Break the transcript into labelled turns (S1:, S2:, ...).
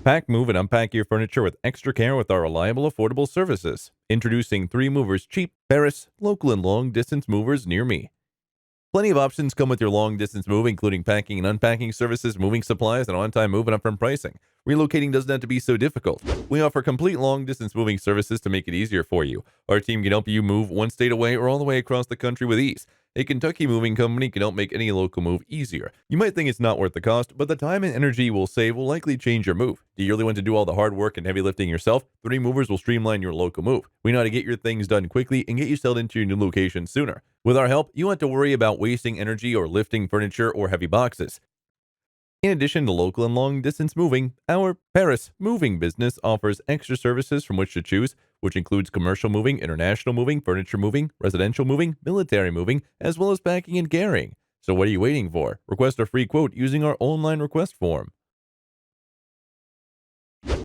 S1: Pack, move, and unpack your furniture with extra care with our reliable, affordable services. Introducing 3 Movers Cheap, Paris, local and long distance movers near me. Plenty of options come with your long-distance move, including packing and unpacking services, moving supplies, and on-time move and upfront pricing. Relocating doesn't have to be so difficult. We offer complete long-distance moving services to make it easier for you. Our team can help you move one state away or all the way across the country with ease. A Kentucky moving company can help make any local move easier. You might think it's not worth the cost, but the time and energy you will save will likely change your move. Do you really want to do all the hard work and heavy lifting yourself? 3 Movers will streamline your local move. We know how to get your things done quickly and get you settled into your new location sooner. With our help, you won't have to worry about wasting energy or lifting furniture or heavy boxes. In addition to local and long distance moving, our Paris moving business offers extra services from which to choose, which includes commercial moving, international moving, furniture moving, residential moving, military moving, as well as packing and carrying. So what are you waiting for? Request a free quote using our online request form.